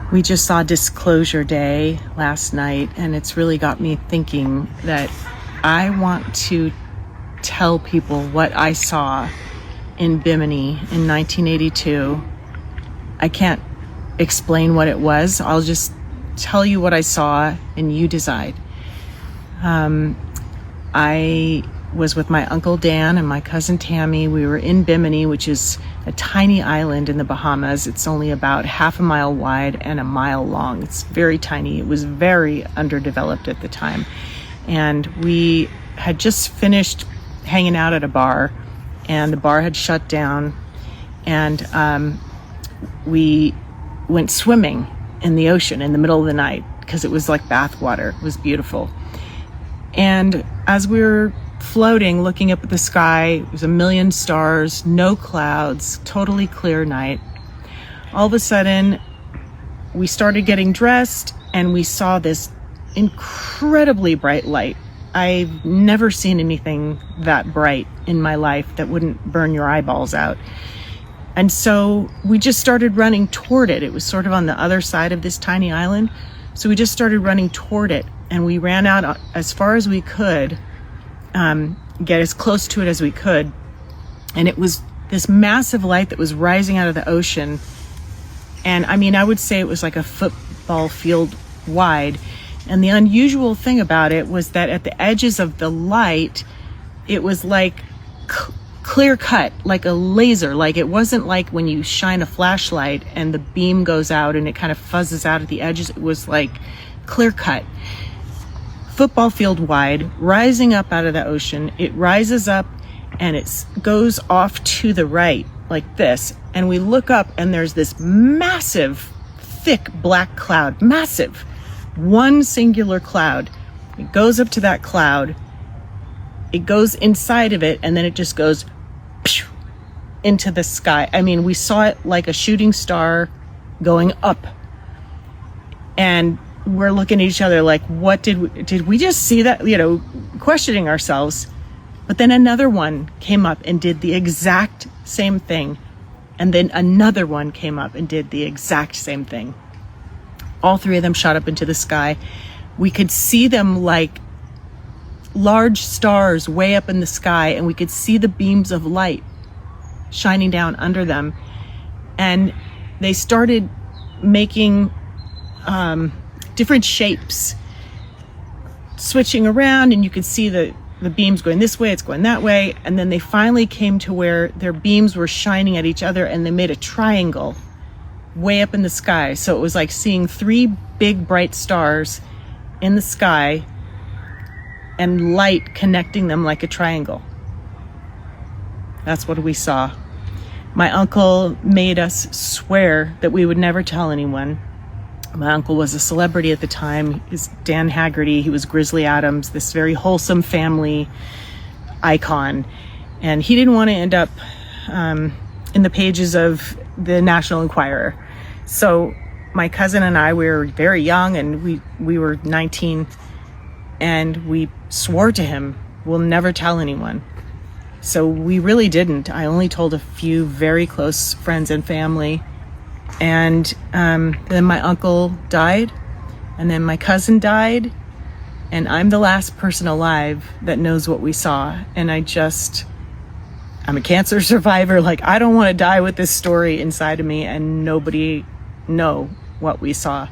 We just saw Disclosure Day last night, and it's really got me thinking that I want to tell people what I saw in Bimini in 1982. I can't explain what it was. I'll just tell you what I saw and you decide. I was with my Uncle Dan and my cousin Tammy. We were in Bimini, which is a tiny island in the Bahamas. It's only about half a mile wide and a mile long. It's very tiny. It was very underdeveloped at the time. And we had just finished hanging out at a bar, and the bar had shut down, and we went swimming in the ocean in the middle of the night because it was like bath water. It was beautiful. And as we were floating, looking up at the sky, it was a million stars, no clouds, totally clear night. All of a sudden, we started getting dressed and we saw this incredibly bright light. I've never seen anything that bright in my life that wouldn't burn your eyeballs out. And so we just started running toward it. It was sort of on the other side of this tiny island. So we just started running toward it, and we ran out as far as we could, get as close to it as we could. And it was this massive light that was rising out of the ocean. And I mean, I would say it was like a football field wide. And the unusual thing about it was that at the edges of the light, it was like clear cut, like a laser. Like it wasn't like when you shine a flashlight and the beam goes out and it kind of fuzzes out at the edges. It was like clear cut, football field wide, rising up out of the ocean. It rises up and it goes off to the right like this. And we look up and there's this massive, thick black cloud, massive, one singular cloud. It goes up to that cloud. It goes inside of it, and then it just goes into the sky. I mean, we saw it like a shooting star going up. And we're looking at each other like, what did we just see that? You know, questioning ourselves. But then another one came up and did the exact same thing. And then another one came up and did the exact same thing. All three of them shot up into the sky. We could see them like large stars way up in the sky, and we could see the beams of light shining down under them. And they started making different shapes, switching around, and you could see the beams going this way, it's going that way. And then they finally came to where their beams were shining at each other, and they made a triangle way up in the sky. So it was like seeing three big bright stars in the sky and light connecting them like a triangle. That's what we saw. My uncle made us swear that we would never tell anyone. My uncle was a celebrity at the time. He's Dan Haggerty. He was Grizzly Adams, this very wholesome family icon. And he didn't want to end up in the pages of the National Enquirer. So my cousin and I, we were very young, and we were 19, and we swore to him, we'll never tell anyone. So we really didn't. I only told a few very close friends and family. And then my uncle died, and then my cousin died, and I'm the last person alive that knows what we saw. And I'm a cancer survivor. Like, I don't want to die with this story inside of me and nobody know what we saw.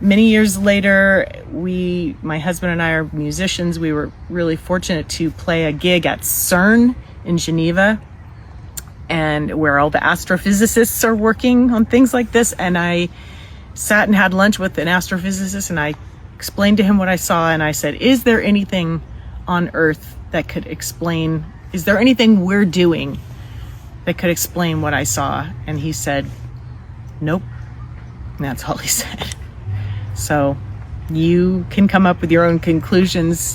Many years later, my husband and I are musicians. We were really fortunate to play a gig at CERN in Geneva, and where all the astrophysicists are working on things like this. And I sat and had lunch with an astrophysicist, and I explained to him what I saw, and I said, is there anything on Earth that could explain, is there anything we're doing that could explain what I saw? And he said, nope. And that's all he said. So you can come up with your own conclusions.